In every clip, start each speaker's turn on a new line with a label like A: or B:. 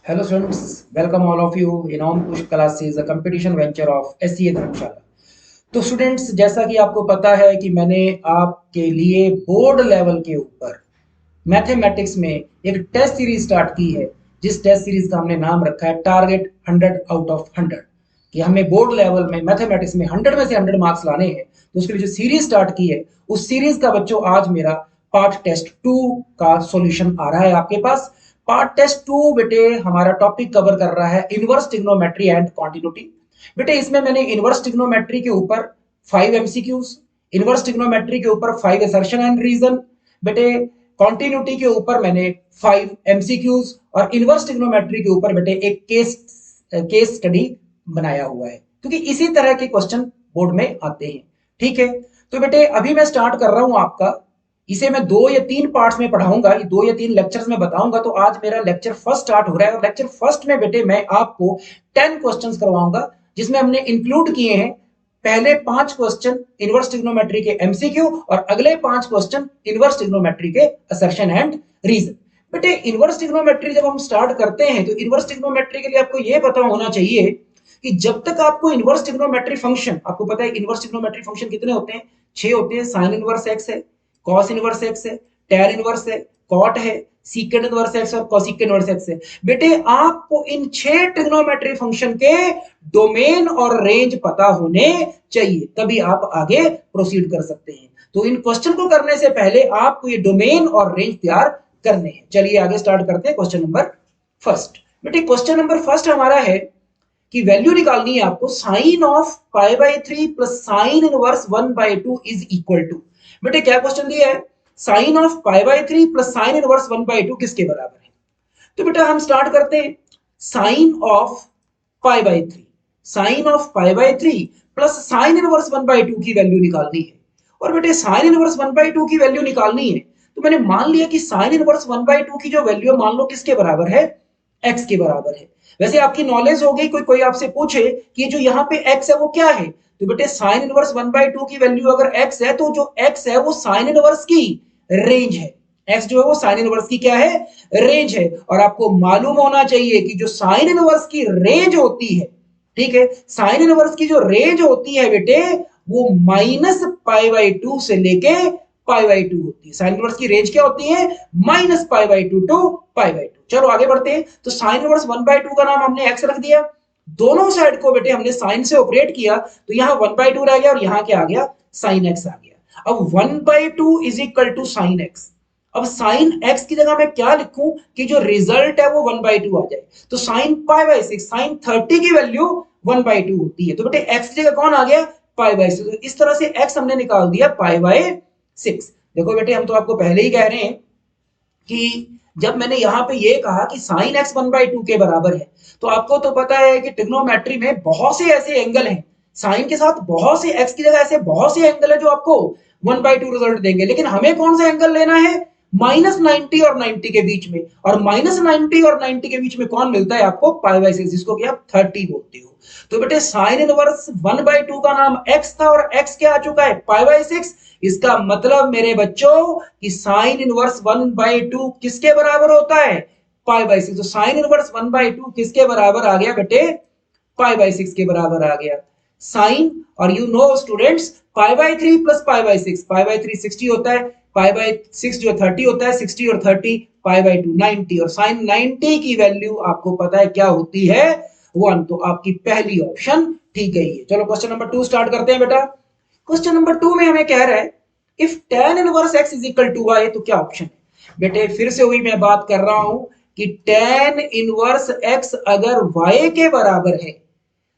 A: Hello students, welcome all of you in Om Push classes, a competition venture of SCA धर्मशाला। तो students, जैसा कि आपको पता है कि मैंने आपके लिए बोर्ड लेवल के ऊपर मैथमेटिक्स में एक टेस्ट सीरीज स्टार्ट की है, जिस टेस्ट सीरीज का हमने नाम रखा है टारगेट 100 आउट ऑफ 100, कि हमें बोर्ड लेवल में मैथमेटिक्स में 100 में से 100 मार्क्स लाने हैं। तो उसके लिए जो सीरीज स्टार्ट की है, उस सीरीज का बच्चों आज मेरा पार्ट टेस्ट 2 का सॉल्यूशन आ रहा है आपके पास। पार्ट टेस्ट 2 बेटे हमारा टॉपिक कवर कर रहा है इनवर्स ट्रिग्नोमेट्री एंड कॉन्टिन्यूटी। बेटे इसमें मैंने इनवर्स ट्रिग्नोमेट्री के ऊपर 5 एमसीक्यूज, इनवर्स ट्रिग्नोमेट्री के ऊपर 5 असर्शन एंड रीजन, बेटे कॉन्टिन्यूटी के ऊपर मैंने 5 एमसीक्यूज और इनवर्स ट्रिग्नोमेट्री के ऊपर बेटे एक केस स्टडी बनाया हुआ है, क्योंकि इसी तरह के क्वेश्चन बोर्ड में आते हैं। ठीक है, तो बेटे अभी मैं स्टार्ट कर रहा हूं आपका। इसे मैं 2 या 3 पार्ट्स में पढ़ाऊंगा, 2 या 3 लेक्चर्स में बताऊंगा। तो आज मेरा लेक्चर फर्स्ट स्टार्ट हो रहा है और लेक्चर फर्स्ट में बेटे मैं आपको 10 क्वेश्चंस करवाऊंगा, जिसमें हमने इंक्लूड किए हैं पहले 5 क्वेश्चन इनवर्स ट्रिग्नोमेट्री के एमसीक्यू और अगले 5 क्वेश्चन इनवर्स ट्रिग्नोमेट्री के असर्शन एंड रीजन। बेटे इनवर्स ट्रिग्नोमेट्री जब हम स्टार्ट करते हैं तो इनवर्स ट्रिग्नोमेट्री के लिए आपको यह पता होना चाहिए कि जब तक आपको इनवर्स ट्रिग्नोमेट्री फंक्शन, आपको पता है इनवर्स ट्रिग्नोमेट्री फंक्शन कितने होते हैं? 6 होते हैं। साइन इनवर्स एक्स है, कॉस इनवर्स एक्स है, टैन इनवर्स है, कॉट है, सीकेंड इनवर्स एक्स और कोसेक इनवर्स एक्स है। बेटे आपको इन 6 ट्रिग्नोमेट्री फंक्शन के डोमेन और रेंज पता होने चाहिए, तभी आप आगे प्रोसीड कर सकते हैं। तो इन क्वेश्चन को करने से पहले आपको ये डोमेन और रेंज तैयार करने हैं। चलिए आगे स्टार्ट करते हैं। Question number first. बेटे क्वेश्चन नंबर फर्स्ट हमारा है कि वैल्यू निकालनी है आपको sine of pi by 3 plus sine inverse 1/2 is equal to. बेटे क्या क्वेश्चन दिया है? Sine of pi by 3 plus sine inverse 1/2 किसके बराबर है? तो बेटा हम स्टार्ट करते हैं। Sine of pi by 3, sine of pi by 3 plus sine inverse 1/2 की वैल्यू निकालनी है। और बेटे साइन इनवर्स 1/2 की वैल्यू निकालनी है, तो मैंने मान लिया कि साइन इनवर्स 1/2 की जो वैल्यू मान लो किसके बराबर है? एक्स के बराबर है। वैसे आपकी नॉलेज हो गई, कोई आपसे पूछे कि जो यहाँ पे एक्स है वो क्या है, तो बेटे साइन इनवर्स 1/2 की वैल्यू अगर एक्स है, तो जो एक्स है वो साइन इनवर्स की रेंज है। एक्स जो है वो साइन इनवर्स की क्या है? रेंज है। और आपको मालूम होना चाहिए कि जो साइन इनवर्स की रेंज होती है, ठीक है, साइन इनवर्स की जो रेंज होती है बेटे, वो माइनस पाई बाई 2 से लेके पाई बाई 2 होती है। साइन इनवर्स की रेंज क्या होती है? Minus pi by 2 to pi by 2। चलो आगे बढ़ते हैं। तो साइन इनवर्स 1/2 का नाम हमने एक्स रख दिया। दोनों साइड को बेटे हमने साइन से ऑपरेट किया, तो यहां 1/2 रह गया और यहां क्या आ गया? साइन एक्स आ गया। अब 1/2 is equal to sine x. अब साइन एक्स की जगह मैं क्या लिखूं कि जो रिजल्ट है वो 1/2 आ जाए? तो साइन पाई बाई 6, साइन 30 की वैल्यू 1/2 होती है। तो बेटे एक्स की जगह कौन आ गया? Pi by 6। तो इस तरह से एक्स हमने निकाल दिया पाई बाई 6। देखो बेटे हम तो आपको पहले ही कह रहे हैं कि जब मैंने यहां पे ये कहा कि साइन एक्स 1/2 के बराबर है, तो आपको तो पता है कि ट्रिग्नोमेट्री में बहुत से ऐसे एंगल हैं, साइन के साथ बहुत से एक्स की जगह ऐसे बहुत से एंगल है जो आपको 1/2 रिजल्ट देंगे। लेकिन हमें कौन सा एंगल लेना है? माइनस 90 और 90 के बीच में। और माइनस 90 और 90 के बीच में कौन मिलता है आपको? पाई बाई 6, जिसको कि आप 30 बोलते हो। तो बेटे साइन इनवर्स 1/2 का नाम एक्स था और एक्स क्या आ चुका है? Pi by 6। इसका मतलब मेरे बच्चों कि साइन इनवर्स 1/2 किसके बराबर होता है? Pi by 6। तो साइन इनवर्स 1/2 किसके बराबर आ गया बेटे? पाई बाई 6 के बराबर आ गया। साइन, और you know students, pi by 3 plus pi by 6, pi by 3 60 होता है, पाई बाई 6 जो 30 होता है, 60 और 30 पाई बाई 2 90, और साइन 90 की वैल्यू आपको पता है क्या होती है? 1। तो आपकी पहली ऑप्शन ठीक है ही है। चलो क्वेश्चन नंबर 2 स्टार्ट करते हैं बेटा। क्वेश्चन नंबर 2 में हमें कह रहा है इफ tan inverse x is equal to y, तो क्या ऑप्शन है? बेटे फिर से वही मैं बात कर रहा हूं कि tan इनवर्स x अगर y के बराबर है,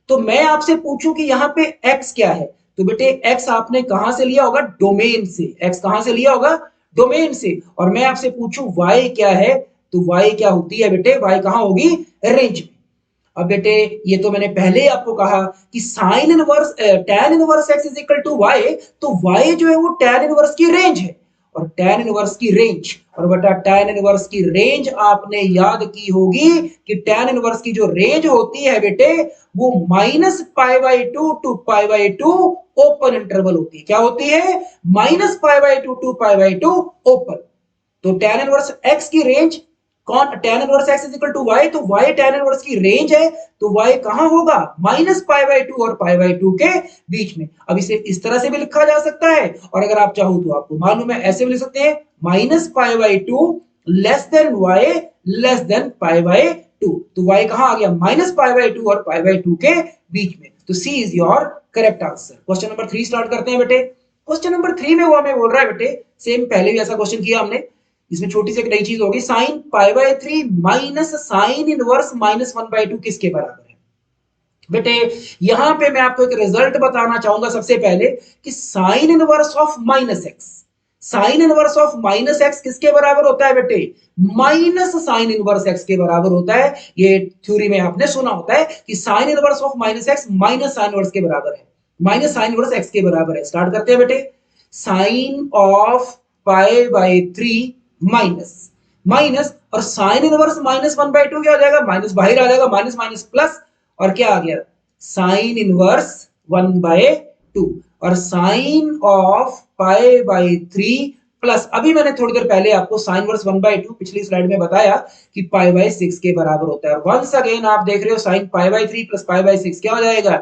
A: तो मैं आपसे पूछूं कि यहां पे x क्या है, तो बेटे x आपने कहां से लिया होगा? डोमेन से। x कहां से लिया होगा? डोमेन से। और मैं आपसे पूछूं y क्या है, तो y क्या होती है बेटे? y कहां होगी? रेंज में। अब बेटे ये तो मैंने पहले ही आपको कहा कि sine inverse tan inverse x is equal to y, तो y जो है वो tan इनवर्स की रेंज है। और tan इनवर्स की रेंज, और बेटा tan इनवर्स की रेंज आपने याद की होगी कि tan इनवर्स की जो रेंज होती है बेटे, वो minus pi by 2 to pi by 2 open interval होती है। क्या होती है? Minus pi by 2 to pi by 2 open. तो tan इनवर्स x की रेंज कौन tan inverse x is equal to y, तो y tan इनवर्स की रेंज है, तो y कहां होगा -π/2 और π/2 के बीच में। अब इसे इस तरह से भी लिखा जा सकता है, और अगर आप चाहो तो आपको मालूम है ऐसे भी लिख सकते हैं -π/2 less than y less than π/2, तो y कहां आ गया -π/2 और π/2 के बीच में। तो C is your correct answer. Question number 3 start करते हैं बेटे। क्वेश्चन नंबर 3 में वो हमें बोल रहा है बेटे, सेम पहले भी ऐसा क्वेश्चन किया हमने, इसमें छोटी सी एक नई चीज होगी, साइन π/3 माइनस साइन इनवर्स -1/2 किसके बराबर है। बेटे यहां पे मैं आपको एक रिजल्ट बताना चाहूंगा सबसे पहले कि sine inverse of -x, sine inverse of -x किसके बराबर होता है बेटे, माइनस साइन इनवर्स x के बराबर होता है। ये थ्योरी में आपने सुना होता है कि sine inverse of -x minus sine inverse के बराबर है, माइनस साइन इनवर्स x के बराबर है। स्टार्ट करते हैं बेटे, साइन ऑफ π/3 माइनस माइनस और साइन इनवर्स -1/2 क्या हो जाएगा, माइनस बाहर आ जाएगा, माइनस माइनस प्लस, और क्या आ गया साइन इनवर्स 1/2 और साइन ऑफ π/3 प्लस, अभी मैंने थोड़ी देर पहले आपको साइन इनवर्स 1/2 पिछली स्लाइड में बताया कि π/6 के बराबर होता है। और वंस अगेन आप देख रहे हो साइन π/3 प्लस π/6 क्या हो जाएगा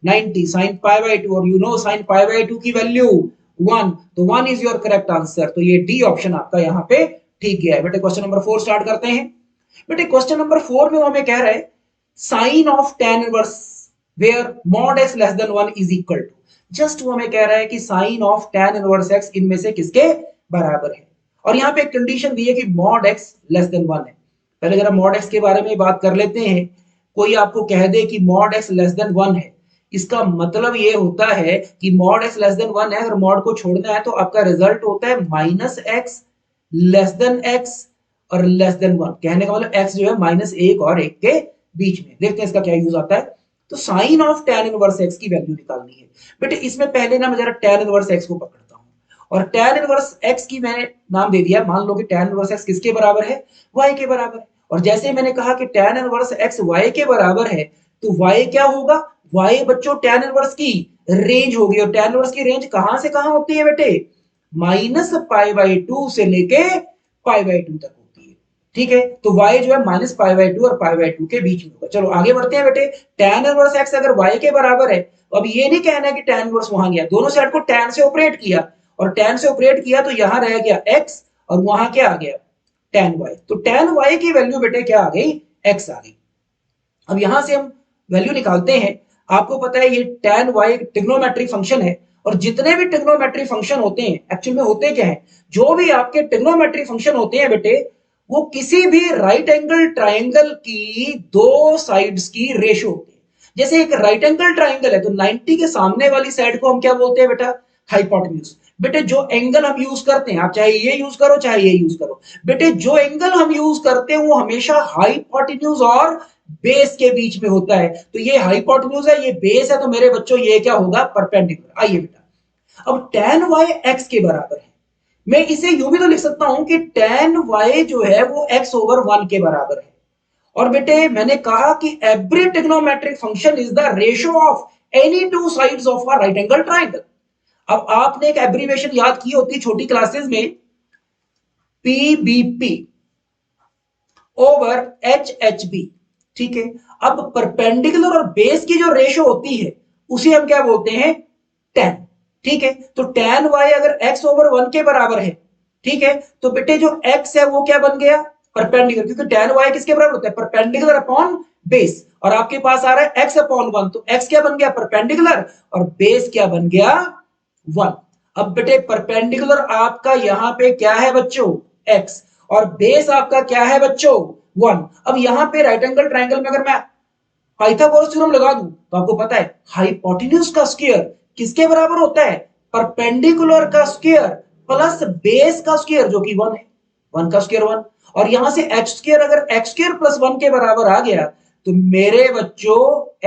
A: 90 साइन π/2, और यू नो साइन π/2 की वैल्यू 1, तो 1 इज योर करेक्ट आंसर। तो ये डी ऑप्शन आपका यहाँ पे ठीक गया है। बेटे क्वेश्चन नंबर 4 स्टार्ट करते हैं। बेटे क्वेश्चन नंबर 4 में वो हमें कह रहा है sine of tan inverse where mod x less than 1 is equal to, just वो हमें कह रहा है कि sine of tan inverse x इनमें से किसके बराबर है। और यहाँ पे एक कंडीशन दी है कि मॉड x लेस देन 1 है। पहले जरा मॉड x के बारे में बात कर लेते हैं। कोई आपको कह दे कि मॉड x लेस देन 1 है, इसका मतलब ये होता है कि मॉड x लेस देन 1 है, अगर मॉड को छोड़ना है तो आपका रिजल्ट होता है -x लेस देन x और लेस देन 1। कहने का मतलब x जो है -1 और 1 के बीच में। देखते हैं इसका क्या यूज आता है। तो sine of tan inverse x की वैल्यू निकालनी है। बेटे इसमें पहले ना मैं जरा tan इनवर्स x को पकड़ता हूं, और tan इनवर्स x की मैंने नाम दे दिया, मान लो कि tan इनवर्स x किसके बराबर है, y के बराबर है। और जैसे मैंने कहा कि tan इनवर्स x y के बराबर है, तो y क्या होगा, y बच्चों tan इनवर्स की रेंज होगी, और tan इनवर्स की रेंज कहां से कहां होती है बेटे, -π/2 से लेके π/2 तक होती है। ठीक है, तो y जो है -π/2 और π/2 के बीच में होगा। चलो आगे बढ़ते हैं बेटे। tan इनवर्स x अगर y के बराबर है, तो अब ये नहीं कहना है कि tan इनवर्स वहां गया, दोनों साइड को tan से ऑपरेट किया, और tan से ऑपरेट किया तो यहां रह गया x, और वहां क्या आ गया tan y। तो tan y की वैल्यू बेटे क्या आ गई, x आ गई। अब यहां से हम वैल्यू निकालते हैं। आपको पता है ये tan y ट्रिग्नोमेट्रिक फंक्शन है, और जितने भी ट्रिग्नोमेट्रिक फंक्शन होते हैं एक्चुअल में होते क्या है, जो भी आपके ट्रिग्नोमेट्रिक फंक्शन होते हैं बेटे, वो किसी भी राइट एंगल ट्राइंगल की दो साइड्स की रेशो होती है। जैसे एक राइट एंगल ट्राइंगल है, तो 90 के सामने वाली साइड को हम क्या बोलते हैं बेटा, हाइपोटेन्यूज। बेटे जो एंगल हम यूज करते हैं, आप चाहे ये यूज करो चाहे ये यूज करो, बेटे जो एंगल हम यूज करते हैं वो हमेशा हाइपोटेन्यूज और बेस के बीच में होता है। तो ये हाइपोटेन्यूज है, ये बेस है, तो मेरे बच्चों ये क्या होगा, परपेंडिकुलर। आइए बेटा, अब tan y x के बराबर है, मैं इसे यूं भी तो लिख सकता हूं कि tan y जो है वो x/1 के बराबर है। और बेटे मैंने कहा कि every trigonometric function is the ratio of any two sides of a right angle triangle. अब आपने एक एब्रीविएशन याद की होती छोटी क्लासेस में, पीबीपी ओवर एचएचबी। ठीक है, अब परपेंडिकुलर और बेस की जो रेशो होती है उसे हम क्या बोलते हैं, tan। ठीक है, तो tan y अगर x/1 के बराबर है, ठीक है, तो बेटे जो x है वो क्या बन गया, परपेंडिकुलर, क्योंकि tan y किसके बराबर होता है, परपेंडिकुलर अपॉन बेस। और आपके पास आ रहा है x/1, तो x क्या बन गया, परपेंडिकुलर, और बेस क्या बन गया 1। अब बेटे परपेंडिकुलर आपका यहां पे क्या है बच्चों, x, और बेस आपका क्या है बच्चों 1। अब यहां पे राइट एंगल ट्राइंगल में अगर मैं पाइथागोरस थ्योरम लगा दूं, तो आपको पता है हाइपोटेन्यूज का स्क्वायर किसके बराबर होता है, परपेंडिकुलर का स्क्वायर प्लस बेस का स्क्वायर, जो कि 1 है, 1 का स्क्वायर 1। और यहां से h स्क्वायर अगर x स्क्वायर प्लस 1 के बराबर आ गया, तो मेरे बच्चों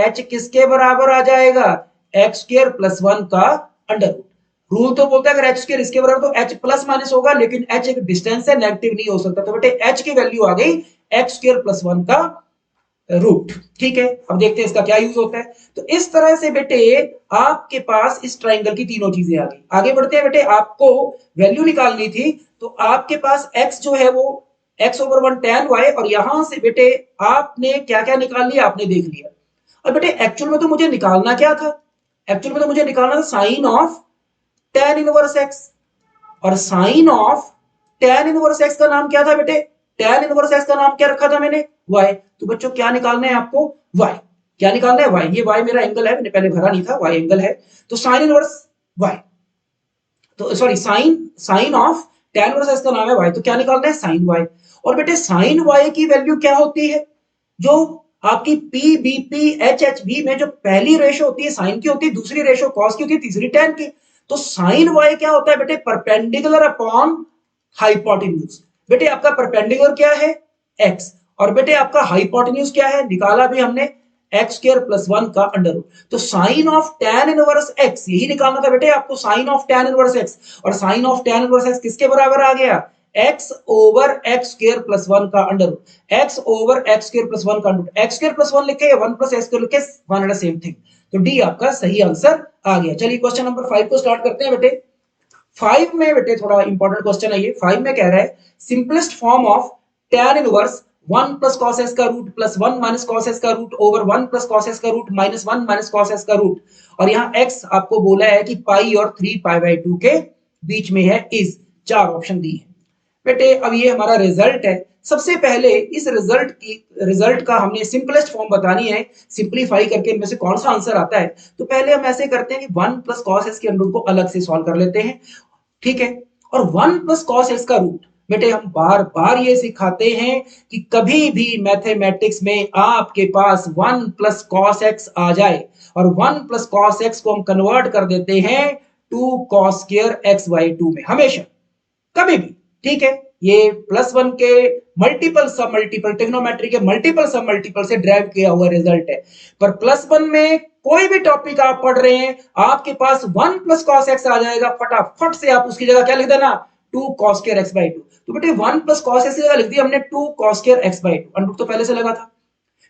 A: h किसके बराबर आ जाएगा, x स्क्वायर प्लस 1 का अंडर रूट। रूल तो बोलता है अगर h स्क्वायर इसके बराबर तो h प्लस माइनस होगा, लेकिन h एक डिस्टेंस है, नेगेटिव नहीं हो सकता। तो बेटे h की वैल्यू आ गई x स्क्वायर प्लस 1 का रूट। ठीक है, अब देखते हैं इसका क्या यूज होता है। तो इस तरह से बेटे आपके पास इस ट्राइंगल की तीनों चीजें आ गई। आगे बढ़ते हैं बेटे, आपको वैल्यू निकालनी थी, तो आपके पास x जो है वो x over one tan y, और यहां से बेटे आपने क्या क्या निकाल लिया, आपने देख लिया। और बेटे एक्चुअल में तो मुझे निकालना क्या था, एक्चुअल में तो मुझे निकालना था sine of tan inverse x, और sine of tan inverse x का नाम क्या था बेटे, tan इनवर्स x का नाम क्या रखा था मैंने, y। तो बच्चों क्या निकालना है आपको, y। क्या निकालना है, y। ये y मेरा एंगल है, मैंने पहले भरा नहीं था, y एंगल है। तो साइन इनवर्स y, तो sorry sine sine of tan inverse x का नाम है y, तो क्या निकालना है, साइन y। और बेटे साइन y की वैल्यू क्या होती है, जो आपकी P B P H H B में जो पहली रेशो होती है साइन की होती है, दूसरी रेशो कॉस की होती है, तीसरी tan की। तो साइन y क्या होता है बेटे, परपेंडिकुलर अपॉन हाइपोटेन्यूज। बेटे आपका परपेंडिकुलर क्या है, x, और बेटे आपका हाइपोटेन्यूज क्या है, निकाला भी हमने, एक्स स्क्वायर प्लस वन का अंडर रूट। तो sine of tan inverse x यही निकालना था बेटे आपको, sine of tan inverse x। और sine of tan inverse x किसके बराबर आ गया, x over x square plus one का under root, x over x square plus one का under root, x square plus one लिखे, वन प्लस एक्स स्क्वायर लिखे, one and same thing. तो D आपका सही आंसर आ गया। चलिए क्वेश्चन नंबर 5 को स्टार्ट करते हैं बेटे। 5 में बेटे थोड़ा इंपॉर्टेंट क्वेश्चन है ये। 5 में कह रहा है simplest form of tan inverse 1 plus cos s का root plus 1 minus cos s का root over 1 plus cos s का root minus 1 minus cos s का रूट, और यहाँ x आपको बोला है कि पाई और 3 पाई बाई 2 के बीच में है, इज चार ऑप्शन दी है बेटे। अब ये हमारा रिजल्ट है। सबसे पहले इस रिजल्ट का हमने सिंपलेस्ट फॉर्म बतानी है, सिंपलीफाई करके इनमें से कौन सा आंसर आता है। तो पहले हम ऐसे करते हैं कि 1 प्लस cos s के अंडर को अलग से सॉल्व कर लेते हैं, ठीक है। और 1 प्लस cos x का रूट, बेटे हम बार बार ये सिखाते हैं कि कभी भी मैथमेटिक्स में आपके पास 1 प्लस cos x आ जाए और 1 प्लस cos x को हम कन्वर्ट कर देते हैं 2 cos स्क्वायर x बाई 2 में, हमेशा कभी भी, ठीक है। ये प्लस वन के मल्टीपल सब मल्टीपल ट्रिग्नोमेट्री के मल्टीपल सब मल्टीपल से ड्राइव किया हुआ रिजल्ट है। पर प्लस वन में कोई भी टॉपिक आप पढ़ रहे हैं, आपके पास 1 प्लस कॉस एक्स आ जाएगा, फटाफट से आप उसकी जगह क्या लिख देना, 2 कॉस स्क्वायर एक्स बाई 2। तो बेटे 1 प्लस कॉस एक्स की जगह लिख दिया हमने 2 cos square x by 2, under root तो पहले से लगा था,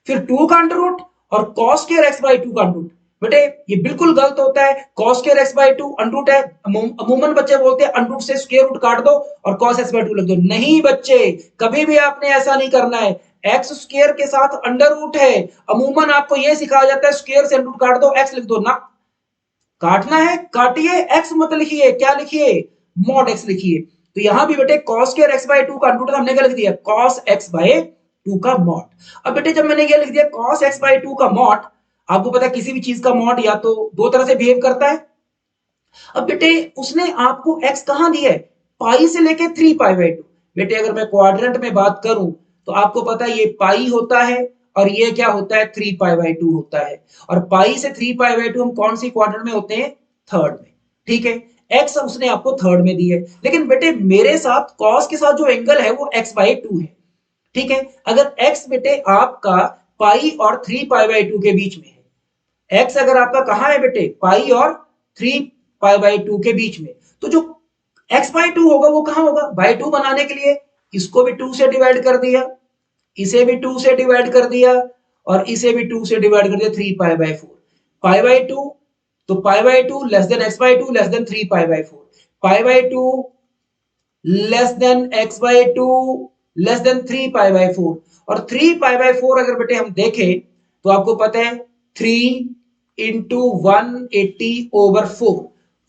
A: फिर 2 का अंडर रूट और कॉस स्क्वायर एक्स बाई 2 का अंडर रूट। बेटे ये बिल्कुल गलत होता है, cos square x by 2 under root है, अमूमन बच्चे बोलते हैं अंडर रूट से स्क्वायर रूट काट दो और cos x बाई 2 लिख दो। नहीं बच्चे, कभी भी आपने ऐसा नहीं करना है, x स्क्वायर के साथ अंडर रूट है, अमूमन आपको यह सिखाया जाता है स्क्वायर से अंडर रूट काट दो, x लिख दो ना, काटना है काटिए, x मत लिखिए, क्या लिखिए, मॉड x लिखिए। तो यहां भी बेटे cos स्क्वायर x बाई 2 का अंडर रूट हमने क्या लिख दिया, cos x बाई 2 का मॉड। अब बेटे जब मैंने ये लिख दिया cos x बाई 2 का मॉड, आपको पता है किसी भी चीज का मॉड या तो दो तरह से बिहेव करता है। अब बेटे उसने आपको x कहां दिया है, पाई से लेके 3 पाई बाई 2। बेटे अगर मैं क्वाड्रेंट में बात करूं तो आपको पता है ये पाई होता है और ये क्या होता है, 3 पाई बाई 2 होता है। और पाई से 3 पाई बाई 2 हम कौन सी क्वाड्रेंट में होते हैं, थर्ड में, ठीक है। x उसने आपको थर्ड में दी है, लेकिन बेटे मेरे साथ cos के साथ जो एंगल है वो x बाई 2 है, ठीक है। अगर x बेटे आपका पाई और 3 पाई बाई 2 के बीच में है, x अगर आपका कहां है बेटे, पाई और 3 पाई बाई 2 के बीच में, तो जो x बाई 2 होगा वो कहां होगा, बाई 2 बनाने के लिए इसको भी 2 से डिवाइड कर दिया, इसे भी 2 से डिवाइड कर दिया और इसे भी 2 से डिवाइड कर दिया, 3 पाई बाई 4 पाई बाई 2, तो पाई by 2 less then x by 2 less then 3 pi by 4, pi by 2 less then x by 2 less then 3 pi by 4। और 3 पाई बाई 4 अगर बेटे हम देखें तो आपको पता है 3 इंटू 180 ओवर 4,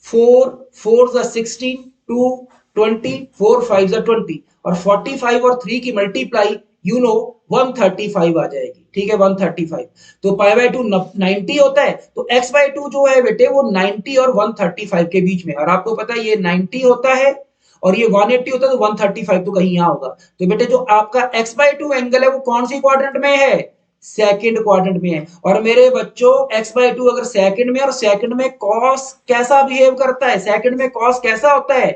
A: 4 4 जा 16, 2 20, 4 5 जा 20 और 45 और 3 की मल्टीप्लाई यू नो 135 आ जाएगी, ठीक है 135। तो पाई बाई 2 90 होता है, तो x बाई 2 जो है बेटे वो 90 और 135 के बीच में, और आपको पता है ये 90 होता है और ये 180 होता है, तो 135 तो कहीं यहां होगा। तो बेटे जो आपका x बाई 2 एंगल है वो कौन सी क्वाड्रेंट में है, सेकंड क्वाड्रेंट में है। और मेरे बच्चों x बाई 2 अगर सेकंड में, और सेकंड में cos कैसा बिहेव करता है, सेकंड में cos कैसा होता है,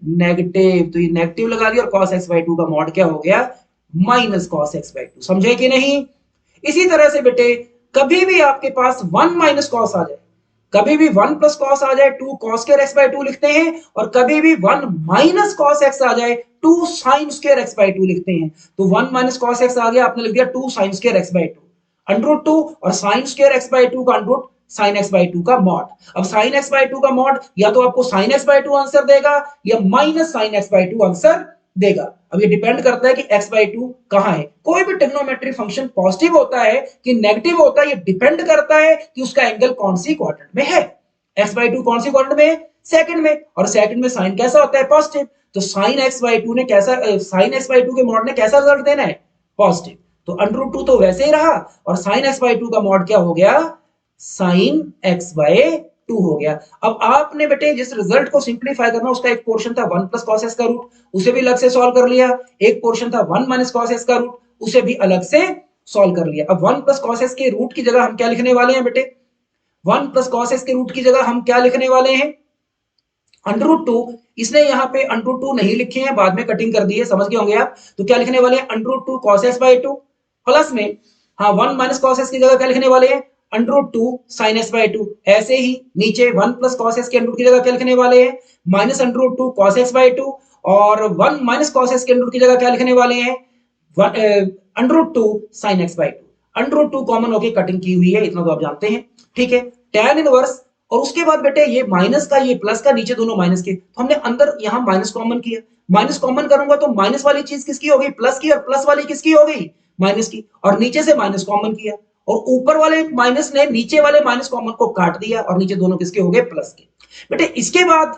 A: नेगेटिव, तो ये नेगेटिव लगा दिया और cos x बाई 2 का मॉड क्या हो गया, माइनस cos x बाई 2, समझे कि नहीं। इसी तरह से बेटे कभी भी आपके पास 1 माइनस cos आ जाए, कभी भी 1 प्लस cos आ जाए 2 cos स्क्वायर x बाई 2 लिखते हैं, और कभी भी 1 माइनस cos x आ जाए 2 sin स्क्वायर x बाई 2 लिखते हैं। तो 1 माइनस cos x आ गया, आपने लिख दिया 2 sin square x by 2 under root 2 और sin स्क्वायर x बाई 2 का under root sin x by 2 का मॉड। अब sin x बाई 2 का मॉड या तो आपको sin x बाई 2 आंसर देगा या minus sin x by 2 answer देगा। अब ये डिपेंड करता है कि x/2 कहां है। कोई भी ट्रिग्नोमेट्रिक फंक्शन पॉजिटिव होता है कि नेगेटिव होता है, ये डिपेंड करता है कि उसका एंगल कौन सी क्वाड्रेंट में है। x/2 कौन सी क्वाड्रेंट में है? सेकंड में, और सेकंड में साइन कैसा होता है? पॉजिटिव। तो साइन x/2 ने कैसा, साइन x/2 के मॉड ने कैसा रिजल्ट देना है? पॉजिटिव। तो √2 तो वैसे ही रहा, और साइन x/2 का मॉड क्या हो गया? साइन x/2 हो गया। अब आपने बेटे जिस रिजल्ट को सिंप्लीफाई करना, उसका एक पोर्शन था 1 प्लस कॉस एस का रूट, उसे भी अलग से सॉल्व कर लिया। एक पोर्शन था 1 माइनस कॉस एस का रूट, उसे भी अलग से सॉल्व कर लिया। अब 1 प्लस कॉस एस के रूट की जगह हम क्या लिखने वाले हैं बेटे? 1 प्लस कॉस एस के रूट की जगह हम क्या लिखने वाले हैं? √2। इसने यहाँ पे √2 नहीं लिखे हैं, बाद में कटिंग कर दी है, समझ गए होंगे आप। तो क्या लिखने वाले हैं? √2 cos s/2 प्लस में, हाँ 1 माइनस कॉस एस की जगह क्या लिखने वाले हैं? √2 sin s/2। ऐसे ही नीचे 1 प्लस कॉस एस के अंडर की जगह क्या लिखने वाले हैं? माइनस √2 cos s/2, और 1 माइनस कॉस एस के अंडर की जगह क्या लिखने वाले हैं? √2 sin x/2। √2 कॉमन होके कटिंग की हुई है, इतना तो आप जानते हैं, ठीक है। tan इनवर्स, और उसके बाद बेटे ये माइनस का ये प्लस का, नीचे दोनों माइनस के, तो हमने अंदर यहां माइनस कॉमन किया। माइनस कॉमन करूंगा तो माइनस वाली चीज किसकी हो गई? प्लस की, और प्लस वाली किसकी हो गई? माइनस की। और नीचे से माइनस कॉमन किया, और ऊपर वाले माइनस ने नीचे वाले माइनस कॉमन को काट दिया, और नीचे दोनों किसके हो गए? प्लस के। बेटे इसके बाद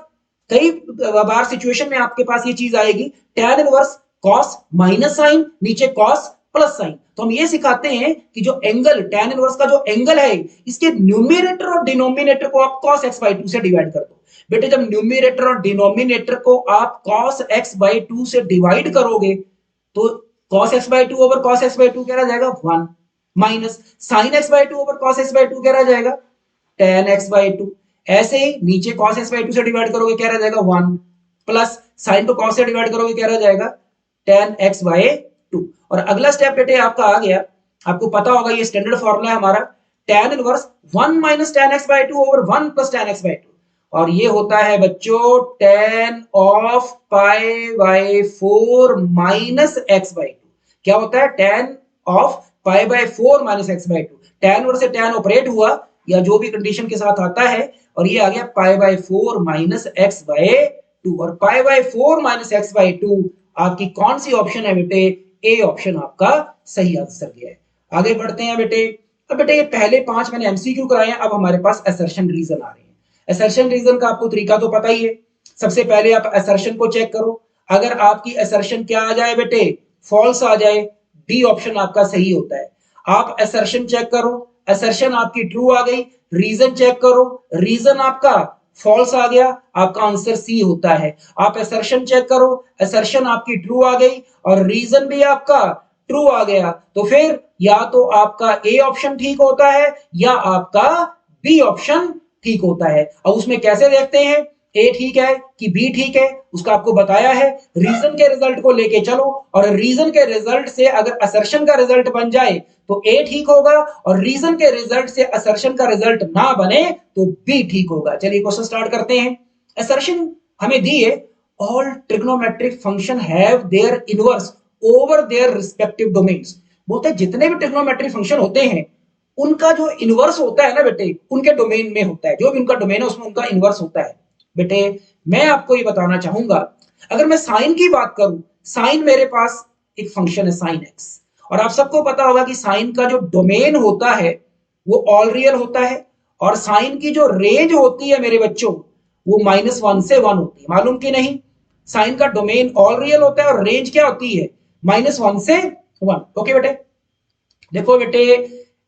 A: कई बार सिचुएशन में आपके पास ये चीज आएगी, tan inverse cos minus sine, नीचे कॉस प्लस साइन। तो हम ये सिखाते हैं कि जो एंगल tan इनवर्स का जो एंगल है, इसके न्यूमरेटर और डिनोमिनेटर को आप cos x/2 से डिवाइड कर दो। बेटे जब न्यूमरेटर और डिनोमिनेटर को आप cos x/2 से डिवाइड करोगे, तो cos x/2 over cos x/2 क्या रह जाएगा? 1 minus sin x/2 over cos x/2 क्या रह जाएगा? tan x/2। ऐसे ही नीचे cos x/2 से डिवाइड करोगे क्या रह जाएगा? 1 प्लस sin को cos से डिवाइड करोगे क्या रह जाएगा? tan x/2। और अगला स्टेप बेटे आपका आ गया, आपको पता होगा ये स्टैंडर्ड फॉर्मूला है हमारा, tan inverse 1 minus tan x/2 over 1 plus tan x/2, और ये होता है बच्चों tan ऑफ π/4 माइनस x/2। क्या होता है? tan of π/4 minus x/2। tan inverse से tan ऑपरेट हुआ, या जो भी कंडीशन के साथ आता है, और ये आ गया π/4 माइनस x/2, और π/4 माइनस x/2 आपकी कौन सी ऑप्शन है बेटे? ए ऑप्शन आपका सही आंसर गया है। आगे बढ़ते हैं बेटे। अब बेटे ये पहले 5 मैंने एमसीक्यू कराए हैं, अब हमारे पास असर्शन रीजन आ रहे हैं। असर्शन रीजन का आपको तरीका तो पता ही है। सबसे पहले आप असर्शन को चेक करो, अगर आपकी असर्शन क्या आ जाए बेटे? फॉल्स आ जाए, डी ऑप्शन आपका सही होता है। आप असर्शन चेक करो, असर्शन आपकी ट्रू आ गई, रीजन चेक करो, रीजन आपका फॉल्स आ गया, आपका आंसर सी होता है। आप असर्शन चेक करो, असर्शन आपकी ट्रू आ गई, और रीजन भी आपका ट्रू आ गया, तो फिर या तो आपका ए ऑप्शन ठीक होता है, या आपका बी ऑप्शन ठीक होता है। अब उसमें कैसे देखते हैं ए ठीक है कि बी ठीक है, उसका आपको बताया है। रीजन के रिजल्ट को लेके चलो, और रीजन के रिजल्ट से अगर असर्शन का रिजल्ट बन जाए तो ए ठीक होगा, और रीजन के रिजल्ट से असर्शन का रिजल्ट ना बने तो बी ठीक होगा। चलिए क्वेश्चन स्टार्ट करते हैं। असर्शन हमें दी है, all trigonometric function have their inverse over their respective domains. बोलते हैं जितने भी ट्रिग्नोमेट्रिक फंक्शन होते हैं, उनका जो इनवर्स होता है ना बेटे, उनके डोमेन में होता है, जो भी उनका डोमेन है उसमें उनका इनवर्स होता है। बेटे मैं आपको ये बताना चाहूंगा, अगर मैं साइन की बात करूं, साइन मेरे पास एक फंक्शन है साइन एक्स, और आप सबको पता होगा कि साइन का जो डोमेन होता है वो ऑल रियल होता है, और साइन की जो रेंज होती है मेरे बच्चों, वो -1 से 1 होती है। मालूम कि नहीं? साइन का डोमेन ऑल रियल होता है, और रेंज क्या होती है? -1 से 1। ओके बेटे, देखो बेटे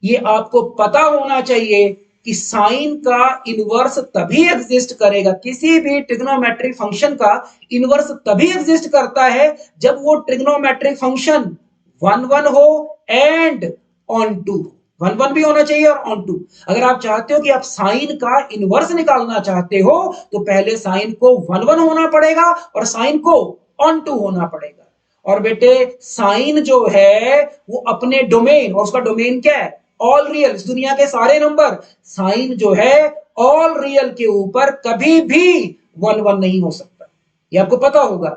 A: ये आपको पता होना चाहिए कि साइन का इनवर्स तभी एग्जिस्ट करेगा, किसी भी ट्रिग्नोमेट्रिक फंक्शन का इनवर्स तभी एग्जिस्ट करता है जब वो ट्रिग्नोमेट्रिक फंक्शन 1 1 हो एंड ऑन टू। 1 1 भी होना चाहिए और ऑन टू। अगर आप चाहते हो कि आप साइन का इनवर्स निकालना चाहते हो, तो पहले साइन को 1 1 होना पड़ेगा और साइन को ऑन टू होना पड़ेगा। और बेटे साइन जो है वो अपने डोमेन, और उसका डोमेन क्या है? All real. इस दुनिया के सारे नंबर, साइन जो है ऑल रियल के ऊपर कभी भी 1 1 नहीं हो सकता। ये आपको पता होगा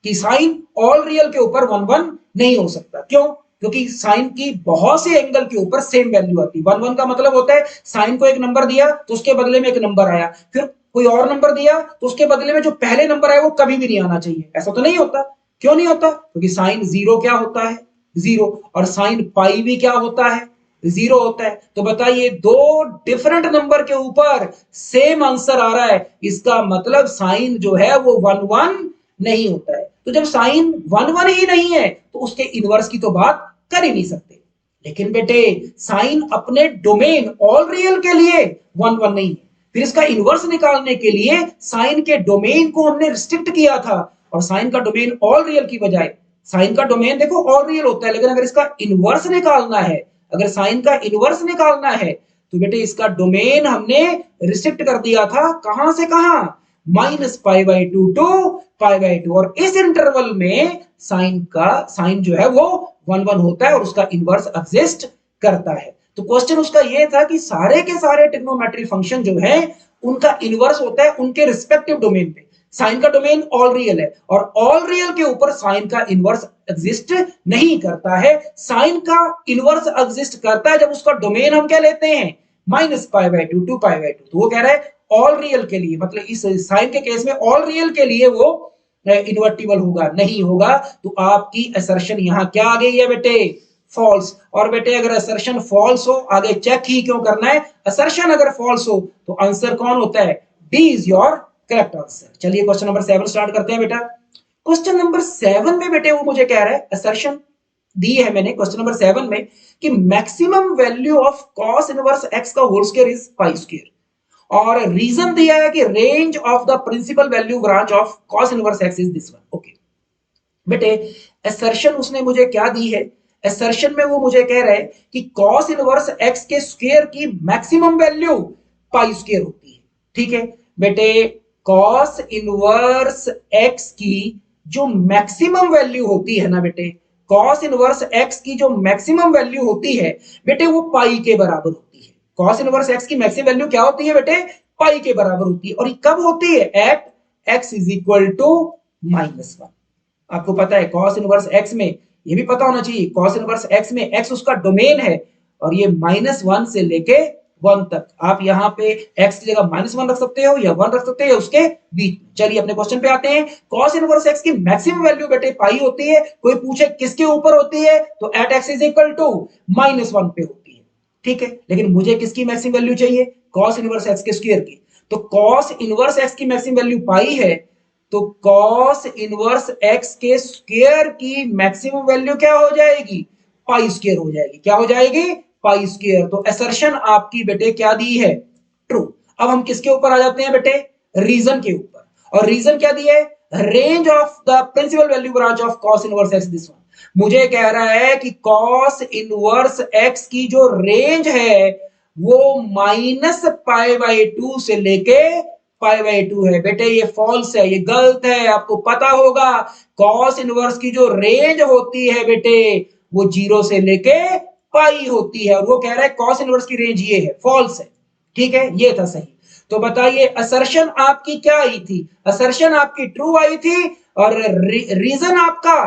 A: कि साइन ऑल रियल के ऊपर 1 1 नहीं हो सकता। क्यों? क्योंकि साइन की बहुत से एंगल के ऊपर सेम वैल्यू आती है। 1 1 का मतलब होता है साइन को एक नंबर दिया तो उसके बदले में एक नंबर आया, फिर कोई और नंबर दिया तो उसके बदले में जो पहले नंबर आया वो कभी भी नहीं आना चाहिए। ऐसा तो नहीं होता, क्यों नहीं होता? क्योंकि साइन जीरो क्या होता है? जीरो। और साइन पाई भी क्या होता है? जीरो होता है। तो बताइए, दो डिफरेंट नंबर के ऊपर सेम आंसर आ रहा है, इसका मतलब साइन जो है वो वन वन नहीं होता है। तो जब साइन वन वन ही नहीं है तो उसके इनवर्स की तो बात कर ही नहीं सकते। लेकिन बेटे, साइन अपने डोमेन ऑल रियल के लिए वन वन नहीं है। फिर इसका इनवर्स निकालने के लिए साइन के डोमेन को हमने रिस्ट्रिक्ट किया था, और साइन का डोमेन ऑल रियल की बजाय, साइन का डोमेन देखो ऑल रियल होता है, लेकिन अगर इसका इनवर्स निकालना है, अगर साइन का इनवर्स निकालना है, तो बेटे इसका डोमेन हमने रिस्ट्रिक्ट कर दिया था, कहां से कहां? -π/2 टू π/2। और इस इंटरवल में साइन जो है वो वन वन होता है और उसका इनवर्स एग्जिस्ट करता है। तो क्वेश्चन उसका ये था कि सारे के सारे ट्रिग्नोमेट्री फंक्शन जो है उनका इनवर्स होता है उनके रिस्पेक्टिव डोमेन पे। साइन का डोमेन ऑल रियल है, और ऑल रियल के ऊपर साइन का इनवर्स एग्जिस्ट नहीं करता है। साइन का इनवर्स एग्जिस्ट करता है जब उसका डोमेन हम क्या लेते हैं? -π/2 टू π/2। तो वो कह रहा है ऑल रियल के लिए, मतलब इस साइन के केस में ऑल रियल के लिए वो इन्वर्टिबल होगा, नहीं होगा। तो आपकी असर्शन यहां क्या आ गई है बेटे? फॉल्स। और बेटे अगर असर्शन फॉल्स हो, आगे चेक ही क्यों करना है? असर्शन अगर फॉल्स हो तो आंसर कौन होता है? D is your correct answer. चलिए क्वेश्चन नंबर 7 स्टार्ट करते हैं बेटा। क्वेश्चन नंबर 7 में बेटे वो मुझे कह रहा है, असर्शन दी है मैंने क्वेश्चन नंबर 7 में कि maximum value of cos inverse x का whole square is pi square, और रीजन दिया है कि range of the principal value branch of cos inverse x is this one. Okay बेटे, असर्शन उसने मुझे क्या दी है? असर्शन में वो मुझे कह रहा है कि कॉस इनवर्स एक्स के स्क्वायर की मैक्सिमम वैल्यू पाई स्क्वायर होती है। ठीक है बेटे, कॉस इनवर्स एक्स की जो मैक्सिमम वैल्यू होती है ना बेटे, कॉस इनवर्स एक्स की जो मैक्सिमम वैल्यू होती है बेटे, वो पाई के बराबर होती है। कॉस इनवर्स एक्स की मैक्सिमम वैल्यू क्या होती है बेटे? पाई के बराबर होती है। और ये कब होती है? At x is equal to -1। आपको पता है कॉस इनवर्स एक्स में, ये भी पता होना चाहिए, कॉस इनवर्स एक्स में एक्स उसका डोमेन है, और ये -1 से लेके 1 तक। आप यहाँ पे x की जगह -1 रख सकते हो या 1 रख सकते हो या उसके बीच। चलिए अपने क्वेश्चन पे आते हैं। कॉस इनवर्स x की मैक्सिमम वैल्यू बेटे पाई होती है। कोई पूछे किसके ऊपर होती है, तो at x is equal to -1 पे होती है। ठीक है, लेकिन मुझे किसकी मैक्सिमम वैल्यू चाहिए? कॉस इनवर्स x के स्क्वायर की। तो कॉस इनवर्स x की मैक्सिमम वैल्यू पाई है, तो कॉस इनवर्स x के स्क्वायर की मैक्सिमम वैल्यू क्या हो जाएगी? पाई स्क्वायर हो जाएगी। क्या हो जाएगी? Pi square. तो असर्शन आपकी बेटे क्या दी है? ट्रू। अब हम किसके ऊपर आ जाते हैं बेटे? रीजन के ऊपर। और रीजन क्या दी है? Range of the principal value branch of cos inverse x this one. मुझे कह रहा है कि कॉस इनवर्स एक्स की जो रेंज है वो -π/2 से लेके π/2 है। बेटे ये फॉल्स है, ये गलत है, आपको पता होगा। कॉस इनवर्स की जो रेंज होती है बेटे, वो 0 से लेके पाई होती है, और वो कह रहा है कॉस इनवर्स की रेंज ये है, फॉल्स है। ठीक है, ये था सही। तो बताइए असर्शन आपकी क्या आई थी? असर्शन आपकी ट्रू आई थी, और रीजन आपका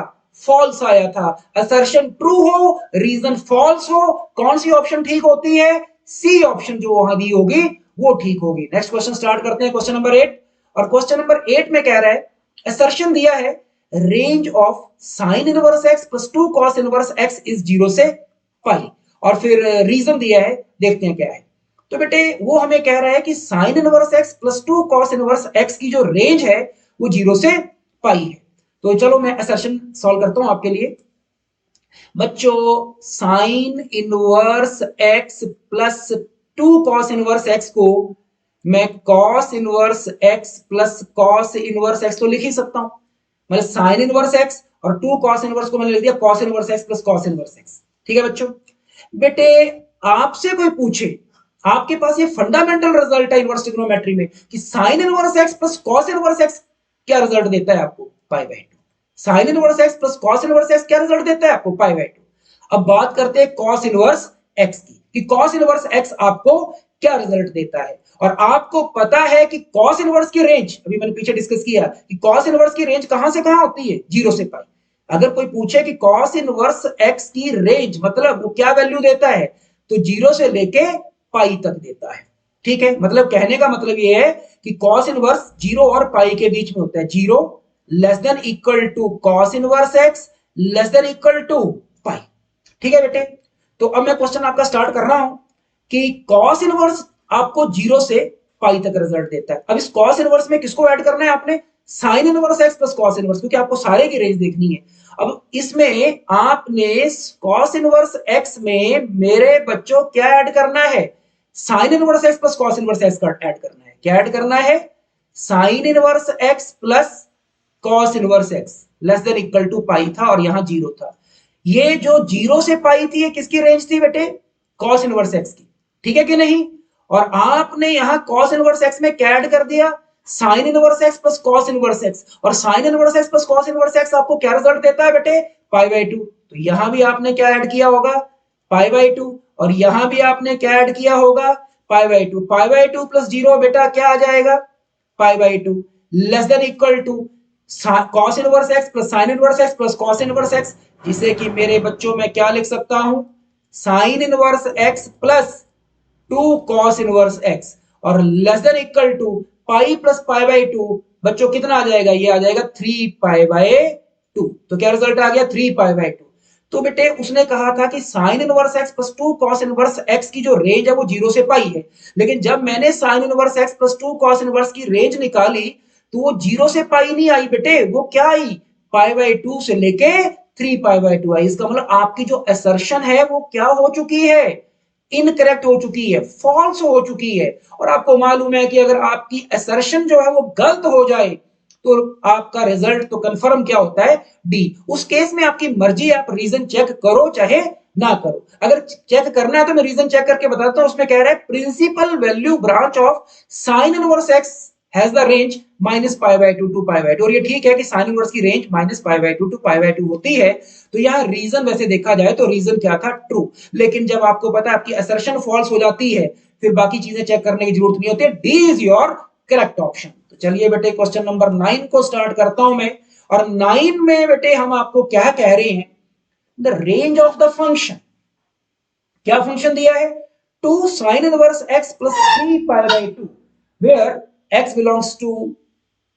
A: फॉल्स आया था। असर्शन ट्रू हो, रीजन फॉल्स हो, कौन सी ऑप्शन ठीक होती है? सी ऑप्शन जो वहां दी होगी वो ठीक होगी। नेक्स्ट क्वेश्चन स्टार्ट करते हैं, क्वेश्चन नंबर 8। और क्वेश्चन नंबर 8 में कह रहा है, असर्शन दिया है range of sine inverse x plus 2 cos inverse x is 0 से पाई, और फिर रीजन दिया है, देखते हैं क्या है। तो बेटे वो हमें कह रहा है कि sine inverse x plus 2 cos inverse x की जो रेंज है वो 0 से पाई है। तो चलो मैं असर्शन सॉल्व करता हूं आपके लिए। बच्चों, sign inverse x plus 2 cos inverse x को मैं cos inverse x plus cos inverse x तो लिख ही सकता हूं। मतलब साइन इनवर्स एक्स और 2 कॉस इनवर्स को मैंने लिख दिया cos inverse x plus cos inverse x. ठीक है बच्चों, बेटे आपसे कोई पूछे, आपके पास ये फंडामेंटल रिजल्ट है इनवर्स ट्रिग्नोमेट्री में कि sine inverse x plus cos inverse x क्या रिजल्ट देता है आपको? π/2। Sine inverse x plus cos inverse x क्या रिजल्ट देता है आपको? π/2। अब बात करते हैं कॉस इनवर्स एक्स की, कि कॉस इनवर्स एक्स आपको क्या रिजल्ट देता है। और आपको पता है कि कॉस इनवर्स की रेंज, अभी मैंने पीछे डिस्कस किया कि कॉस इनवर्स की रेंज कहां से कहां होती है? 0 से पाई। अगर कोई पूछे कि कॉस इनवर्स एक्स की रेंज मतलब वो क्या वैल्यू देता है, तो 0 से लेके पाई तक देता है। ठीक है, मतलब कहने का मतलब ये है कि कॉस इनवर्स 0 और पाई के बीच में होता है, 0 less than equal to cos inverse x less than equal to pi. ठीक है बेटे, तो अब मैं क्वेश्चन आपका स्टार्ट कर रहा हूं कि कॉस इनवर्स आपको 0 से पाई तक रिजल्ट देता है। अब इस कॉस इनवर्स में किसको ऐड करना है आपने? Sign inverse x plus cos inverse, क्योंकि आपको सारे की रेंज देखनी है। अब इसमें आपने कॉस इनवर्स एक्स में मेरे बच्चों क्या ऐड करना है? Sine inverse x plus cos inverse x का ऐड करना है। क्या ऐड करना है? Sine inverse x plus cos inverse x less than equal to pi था और यहां 0 था। ये जो 0 से पाई थी ये किसकी रेंज थी बेटे? कॉस इनवर्स एक्स की। ठीक है कि नहीं? और आपने यहां कॉस इनवर्स एक्स में क्या ऐड कर दिया? Sine inverse x plus cos inverse x, और sine inverse x plus cos inverse x आपको क्या रिजल्ट देता है बेटे? Pi by two. तो यहां भी आपने क्या ऐड किया होगा? Pi by two. और यहां भी आपने क्या ऐड किया होगा? Pi by two. Pi by two plus 0 बेटा क्या आ जाएगा? Pi by two less than equal to cos inverse x plus sine inverse x plus cos inverse x, जिसे कि मेरे बच्चों में क्या लिख सकता हूं? Sine inverse x plus 2 cos inverse x, और less than equal to pi plus pi by two. बच्चों कितना आ जाएगा? ये आ जाएगा 3 पाई बाई 2। तो क्या रिजल्ट आ गया? 3 पाई बाई 2। तो बेटे उसने कहा था कि sine inverse x plus 2 cos inverse x की जो रेंज है वो 0 से पाई है, लेकिन जब मैंने sign inverse x plus 2 cos inverse की रेंज निकाली तो वो 0 से पाई नहीं आई बेटे, वो क्या आई? पाई बाई 2 से लेके 3 पाई बाई 2 आई। इसका मतलब आपकी जो असर्शन है वो क्या हो चुकी है? इनकरेक्ट हो चुकी है, फॉल्स हो चुकी है। और आपको मालूम है कि अगर आपकी असर्शन जो है वो गलत हो जाए तो आपका रिजल्ट तो कंफर्म क्या होता है? डी। उस केस में आपकी मर्जी, आप रीजन चेक करो चाहे ना करो। अगर चेक करना है तो मैं रीजन चेक करके बताता हूं। उसमें कह रहा है principal value branch of sine inverse x has the range minus pi by two to pi by two. और ये ठीक है कि साइन इनवर्स की range minus pi by two to pi by two होती है। तो यहाँ रीजन वैसे देखा जाए तो रीजन क्या था? ट्रू। लेकिन जब आपको पता है आपकी असर्शन फॉल्स हो जाती है, फिर बाकी चीजें चेक करने की जरूरत नहीं होती। D is your correct option. तो चलिए बेटे क्वेश्चन नंबर 9 को स्टार्ट करता हूं मैं। और 9 में बेटे हम आपको क्या कह रहे हैं? The range of the function. क्या फंक्शन दिया है? 2 sin inverse x plus 3 pi by 2 where x belongs to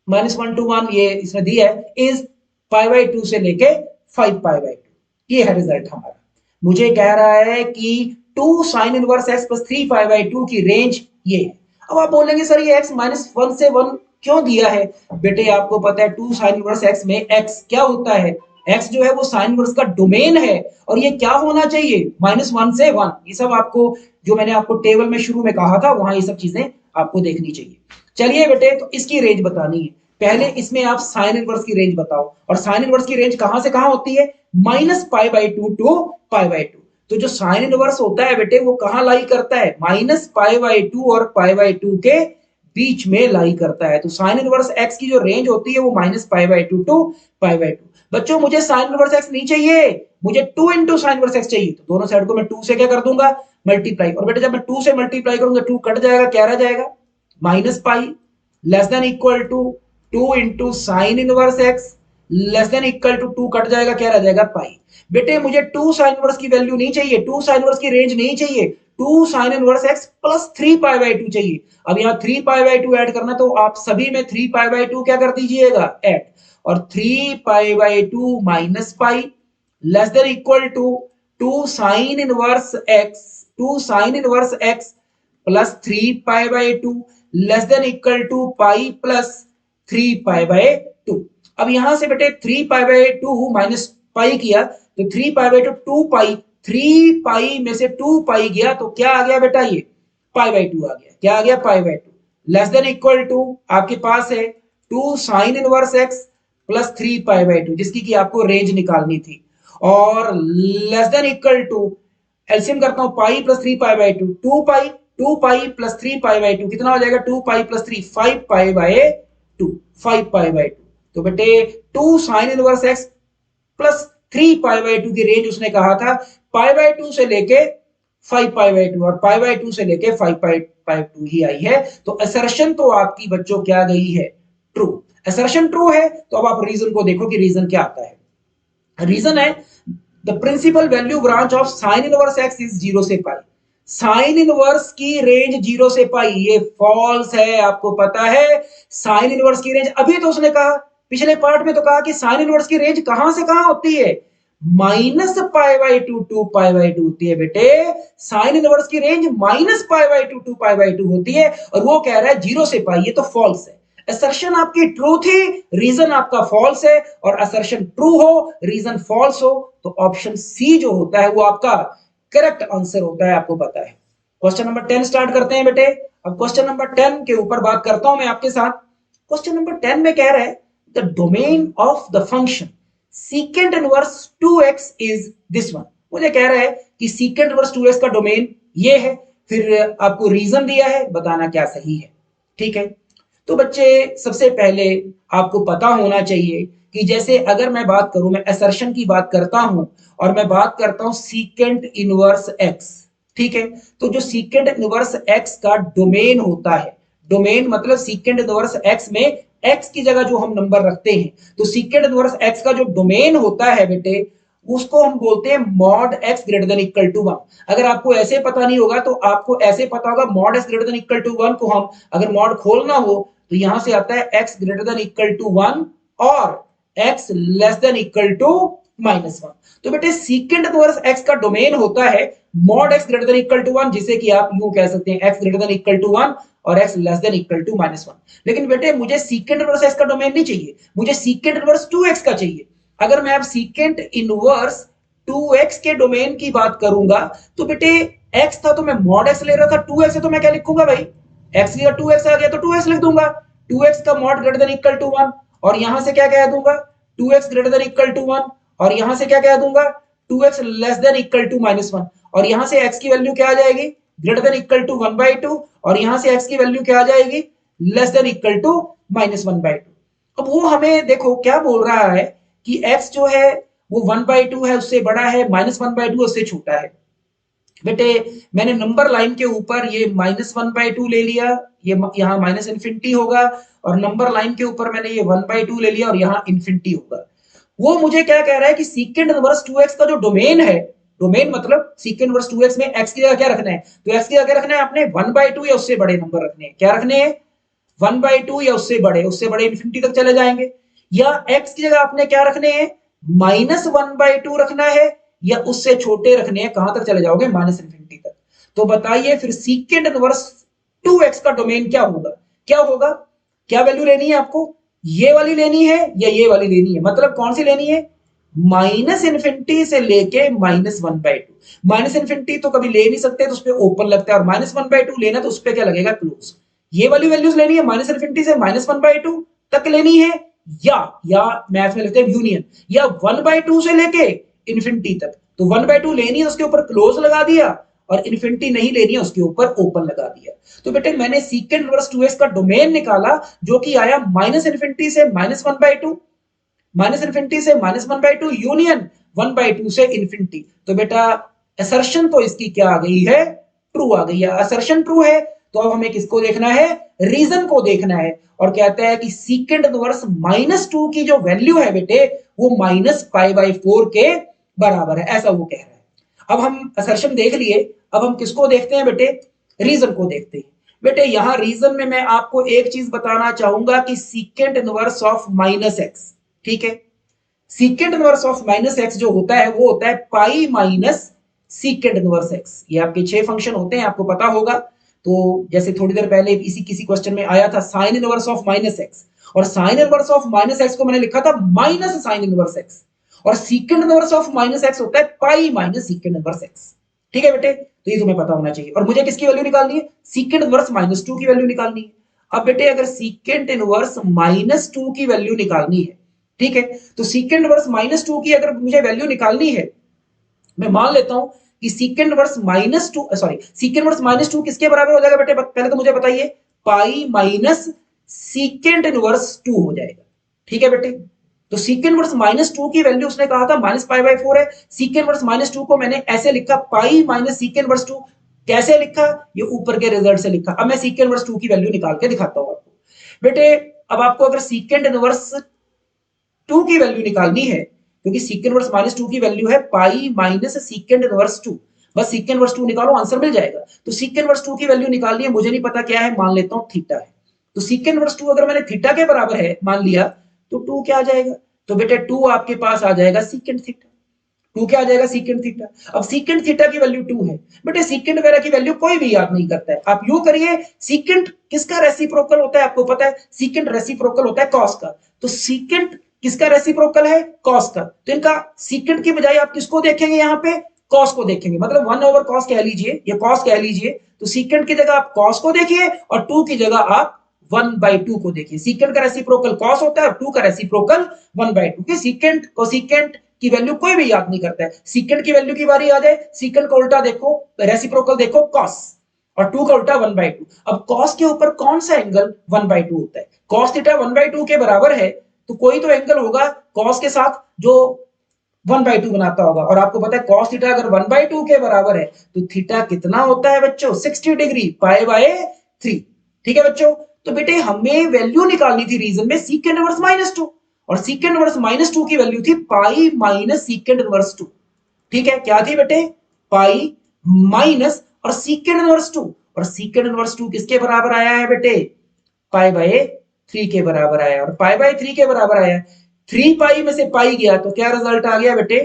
A: -1 to 1, ये इसमें दिया है, इज पाई बाई 2 से लेके 5 पाई बाई 2। ये है रिजल्ट हमारा। मुझे कह रहा है कि 2 sin inverse x plus 3 pi by 2 की रेंज ये है। अब आप बोलेंगे सर ये x -1 से 1 क्यों दिया है? बेटे आपको पता है 2 sin इनवर्स x में x क्या होता है? x जो है वो साइन इनवर्स का डोमेन है, और ये क्या होना चाहिए? -1 से 1। ये सब आपको, जो मैंने आपको टेबल में शुरू में कहा था, वहां ये सब चीजें आपको देखनी चाहिए। चलिए बेटे, तो इसकी रेंज बतानी है। पहले इसमें आप साइन इनवर्स की रेंज बताओ, और साइन इनवर्स की रेंज कहां से कहां होती है? Minus pi by two to pi by two. तो जो साइन इनवर्स होता है बेटे वो कहां लाई करता है? माइनस पाई बाई टू और पाई बाई टू के बीच में लाई करता है। तो साइन इनवर्स एक्स की जो रेंज होती है वो minus pi by two to pi by two. बच्चों मुझे साइन इनवर्स एक्स नहीं चाहिए, मुझे 2 इंटू साइन इनवर्स एक्स चाहिए। तो दोनों साइड को मैं 2 से क्या कर दूंगा? मल्टीप्लाई। और बेटे जब मैं 2 से मल्टीप्लाई करूंगा 2 कट जाएगा, क्या रह जाएगा? Minus pi less than equal to 2 into sine inverse x less than equal to 2 cut जाएगा, क्या रह जाएगा? पाई। बेटे मुझे 2 साइन इनवर्स की वैल्यू नहीं चाहिए, 2 साइन इनवर्स की रेंज नहीं चाहिए, 2 sine inverse x plus 3 pi by 2 चाहिए। अब यहाँ 3 पाई बाई 2 ऐड करना, तो आप सभी में 3 पाई बाई 2 क्या कर दीजिएगा? ऐड। और 3 pi by 2 minus pi less than equal to 2 sine inverse x, 2 sine inverse x plus 3 pi by 2 less than equal to pi plus 3 pi by 2। अब यहां से बेटे 3 पाई बाई 2 माइनस पाई किया तो 3 पाई बाई 2 2 पाई, 3 पाई में से 2 पाई गया तो क्या आ गया बेटा? ये पाई बाई 2 आ गया। क्या आ गया? Pi by 2 less than equal to आपके पास है 2 sine inverse x plus 3 pi by 2, जिसकी की आपको रेंज निकालनी थी। और less than equal to, LCM करता हूं, pi plus 3 pi by 2, 2 pi plus 3 pi by 2 कितना हो जाएगा? 2 pi plus 3 5 pi by 2, 5 pi by 2। तो बेटे 2 sine inverse x plus 3 pi by 2 की रेंज उसने कहा था पाई बाई 2 से लेके 5 पाई बाई 2, और पाई बाई 2 से लेके 5 पाई बाई 2 ही आई है। तो असर्शन तो आपकी बच्चों क्या गई है? ट्रू। असर्शन ट्रू है। तो अब आप रीजन को देखो कि रीजन क्या आता है। रीजन है the principal value branch of sine inverse x is 0 से पाई। साइन इनवर्स की रेंज 0 से पाई, ये फॉल्स है, आपको पता है। साइन इनवर्स की रेंज, अभी तो उसने कहा पिछले पार्ट में तो कहा कि साइन इनवर्स की रेंज कहां से कहां होती है, -π/2 टू π/2 होती है बेटे। साइन इनवर्स की रेंज -π/2 टू π/2 होती है, और वो कह रहा है 0 से पाई, ये तो फॉल्स है। असर्शन आपकी ट्रू थी, रीजन आपका फॉल्स है, और असर्शन ट्रू हो, रीजन फॉल्स हो, तो ऑप्शन सी जो होता है वो आपका करेक्ट आंसर होता है, आपको पता है। क्वेश्चन नंबर 10 स्टार्ट करते हैं बेटे। अब क्वेश्चन नंबर 10 के ऊपर बात करता हूं मैं आपके साथ। क्वेश्चन नंबर 10 में कह रहा है the domain of the function secant inverse 2x is this one. मुझे कह रहा है कि secant इनवर्स 2x का डोमेन ये है, फिर आपको रीजन दिया है, बताना क्या सही है। ठीक है, तो बच्चे सबसे पहले आपको पता होना चाहिए कि जैसे अगर मैं बात करूं, मैं असर्शन की बात करता हूं और मैं बात करता हूं secant इनवर्स x, ठीक है, तो जो secant इनवर्स x का डोमेन होता है, डोमेन मतलब secant इनवर्स x में x की जगह जो हम नंबर रखते हैं, तो secant इनवर्स x का जो डोमेन होता है बेटे, उसको हम बोलते हैं mod x greater than equal to 1। अगर आपको ऐसे पता नहीं होगा तो आपको ऐसे पता होगा, mod x greater than equal to 1 को हम अगर मॉड खोलना हो तो यहां से आता है x greater than equal to 1 और x less than equal to -1। तो बेटे secant इनवर्स x का डोमेन होता है mod x greater than equal to 1, जिसे कि आप यूं कह सकते हैं x greater than equal to 1 और x less than equal to -1। लेकिन बेटे मुझे secant इनवर्स x का डोमेन नहीं चाहिए, मुझे secant इनवर्स 2x का चाहिए। अगर मैं अब secant इनवर्स 2x के डोमेन की बात करूंगा तो बेटे x था तो मैं मॉड x ले रहा था, 2x है तो मैं क्या लिखूंगा भाई, x की 2x आ गया तो 2x लिख दूंगा, 2x का mod greater than equal to 1, और यहां से क्या कह दूंगा 2x greater than equal to 1, और यहां से क्या कह दूंगा 2x less than equal to -1, और यहां से x की वैल्यू क्या आ जाएगी, ग्रेटर देन इक्वल टू 1/2, और यहां से x की वैल्यू क्या आ जाएगी, लेस देन इक्वल टू -1/2। अब वो हमें देखो क्या बोल रहा है कि x जो है वो 1/2 है, उससे बड़ा है, -1/2 उससे छोटा है। बेटे मैंने नंबर लाइन के ऊपर ये -1/2 ले लिया, ये यहाँ माइनस इन्फिनिटी होगा, और नंबर लाइन के ऊपर मैंने ये 1/2 ले लिया और यहाँ इन्फिनिटी होगा। वो मुझे क्या कह रहा है कि secant इनवर्स 2x का जो डोमेन है, डोमेन मतलब secant इनवर्स 2x में x की जगह क्या रखना है, तो x की जगह क्या रखना है आपने 1/2 या उससे बड़े नंबर रखने हैं। क्या रखने हैं, 1/2 या उससे बड़े, उससे बड़े इन्फिनिटी तक चले जाएंगे। या x की जगह आपने क्या रखने हैं, -1/2 रखना है, या उससे छोटे रखने हैं, कहां तक चले जाओगे, -इन्फिनिटी तक। तो बताइए फिर secant इनवर्स 2x का डोमेन क्या होगा, क्या होगा, क्या वैल्यू लेनी है आपको, ये वाली लेनी है या ये वाली लेनी है, मतलब कौन सी लेनी है, -इन्फिनिटी से लेके -1/2। -इन्फिनिटी तो कभी ले नहीं सकते तो उस पर ओपन लगता है, और -1/2 लेना तो उस पर क्या लगेगा, क्लोज। ये वाली वैल्यूज लेनी है, -इन्फिनिटी से -1/2 तक लेनी है, या मैथ में लिखते हैं यूनियन, या 1/2 से लेके इन्फिनिटी तक। तो 1/2 लेनी है उसके ऊपर क्लोज लगा दिया, और इन्फिनिटी नहीं लेनी है उसके ऊपर ओपन लगा दिया। तो बेटे मैंने secant इनवर्स 2x का डोमेन निकाला जो कि आया -इन्फिनिटी से -1/2, -इन्फिनिटी से -1/2 यूनियन 1/2 से इन्फिनिटी। तो बेटा असर्शन तो इसकी क्या आ गई है, ट्रू आ गई है। असर्शन ट्रू है तो अब हमें किसको देखना है, रीजन को देखना है, और कहता है कि secant इनवर्स -2 की जो वैल्यू है बेटे वो -π/4 के बराबर है, ऐसा वो कह रहा है। अब हम असर्शन देख लिए, अब हम किसको देखते हैं बेटे, रीजन को देखते हैं। बेटे यहां रीजन में मैं आपको एक चीज बताना चाहूंगा कि secant इनवर्स ऑफ -x, ठीक है, secant इनवर्स ऑफ -x जो होता है वो होता है pi minus secant inverse x। ये आपके 6 फंक्शन होते हैं, आपको पता होगा। तो जैसे थोड़ी देर पहले इसी किसी क्वेश्चन में आया था साइन इनवर्स ऑफ -x, और साइन इनवर्स ऑफ -x को मैंने लिखा था माइनस साइन इनवर्स x, और secant इनवर्स ऑफ -x होता है pi minus secant inverse x। ठीक है बेटे, तो ये तुम्हें पता होना चाहिए। और मुझे किसकी वैल्यू निकालनी है, secant इनवर्स -2 की वैल्यू निकालनी है। अब बेटे अगर secant इनवर्स -2 की वैल्यू निकालनी है, ठीक है, तो secant इनवर्स -2 की अगर मुझे वैल्यू निकालनी है, मैं मान लेता हूं कि secant इनवर्स secant इनवर्स -2 किसके बराबर हो जाएगा बेटे, पहले तो मुझे बताइए, पाई माइनस secant इनवर्स 2 हो जाएगा। ठीक है बेटे, तो secant इनवर्स -2 की वैल्यू उसने कहा था -π/4 है, secant इनवर्स -2 को मैंने ऐसे लिखा पाई माइनस secant इनवर्स 2। कैसे लिखा, ये ऊपर के रिजल्ट से लिखा। अब मैं secant इनवर्स 2 की वैल्यू निकाल के दिखाता हूं आपको। बेटे अब आपको अगर secant इनवर्स 2 की वैल्यू निकालनी है, क्योंकि secant इनवर्स -2 की वैल्यू है पाई माइनस secant इनवर्स 2, बस secant इनवर्स 2 निकालो आंसर मिल जाएगा। तो secant इनवर्स 2 की वैल्यू निकालनी है, मुझे नहीं पता क्या है, मान लेता हूं थीटा है। तो secant इनवर्स 2 अगर मैंने थीटा के बराबर है मान लिया, तो 2 क्या आ जाएगा? तो बेटे 2 आपके पास आ जाएगा सीकेंट थीटा। 2 क्या आ जाएगा? Secant theta. अब सीकेंट थीटा की वैल्यू 2 है। बेटे सीकेंट वगैरह की वैल्यू कोई भी याद नहीं करता है। आप यूं करिए, सीकेंट किसका रेसिप्रोकल होता है आपको पता है? सीकेंट रेसिप्रोकल होता है कॉस का। तो सीकेंट किसका रेसिप्रोकल है? कॉस का। तो इनका सीकेंट की बजाय आप किसको देखेंगे? यहाँ पे कॉस को देखेंगे, मतलब 1 ओवर कॉस कह लीजिए, ये कॉस कह लीजिए। तो सीकेंट की जगह आप कॉस को देखिए और 2 की जगह आप 1/2 को देखिए। सीकेंट का रेसिप्रोकल कॉस होता है और 2 का रेसिप्रोकल 1/2। कि सीकेंट कोसीकेंट की वैल्यू कोई भी याद नहीं करता है। सीकेंट की वैल्यू की बारी आ जाए, सीकेंट का उल्टा देखो, रेसिप्रोकल देखो कॉस, और 2 का उल्टा 1/2। अब कॉस के ऊपर कौन सा एंगल 1/2 होता है? कॉस थीटा 1/2 के बराबर है, तो कोई तो एंगल होगा कॉस के साथ जो 1/2 बनाता होगा। और आपको पता है कॉस थीटा अगर 1/2 के बराबर है तो थीटा कितना होता है बच्चों? 60 डिग्री, π/3। ठीक है बच्चों। तो बेटे हमें वैल्यू निकालनी थी रीजन में सीकेंड इनवर्स -2, और सीकेंड इनवर्स -2 की वैल्यू थी पाई माइनस सीकेंड इनवर्स 2। ठीक है, क्या थी बेटे? पाई माइनस और सीकेंड इनवर्स 2, और सीकेंड इनवर्स 2 किसके बराबर आया है बेटे? π/3 के बराबर आया। और π/3 के बराबर आया, 3 पाई में से पाई गया तो क्या रिजल्ट आ गया बेटे?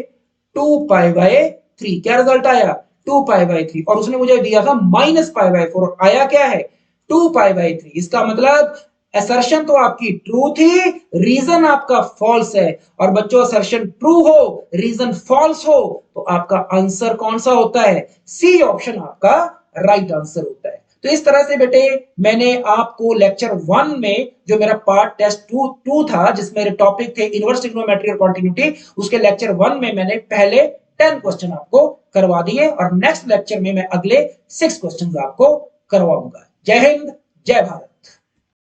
A: 2π/3। क्या रिजल्ट आया? 2π/3। और उसने मुझे दिया था -π/4, आया क्या है? 2π/3। इसका मतलब असर्शन तो आपकी ट्रू थी, रीजन आपका फॉल्स है। और बच्चों असर्शन ट्रू हो, रीजन फॉल्स हो, तो आपका आंसर कौन सा होता है? सी ऑप्शन आपका राइट आंसर होता है। तो इस तरह से बेटे मैंने आपको लेक्चर 1 में जो मेरा पार्ट टेस्ट 2 था, जिसमें मेरे टॉपिक थे इनवर्स ट्रिग्नोमेट्री और कॉन्टिन्यूटी, उसके लेक्चर 1 में मैंने पहले 10 क्वेश्चन आपको करवा दिए, और नेक्स्ट लेक्चर में मैं अगले 6 क्वेश्चन आपको करवाऊंगा। जय हिंद, जय भारत।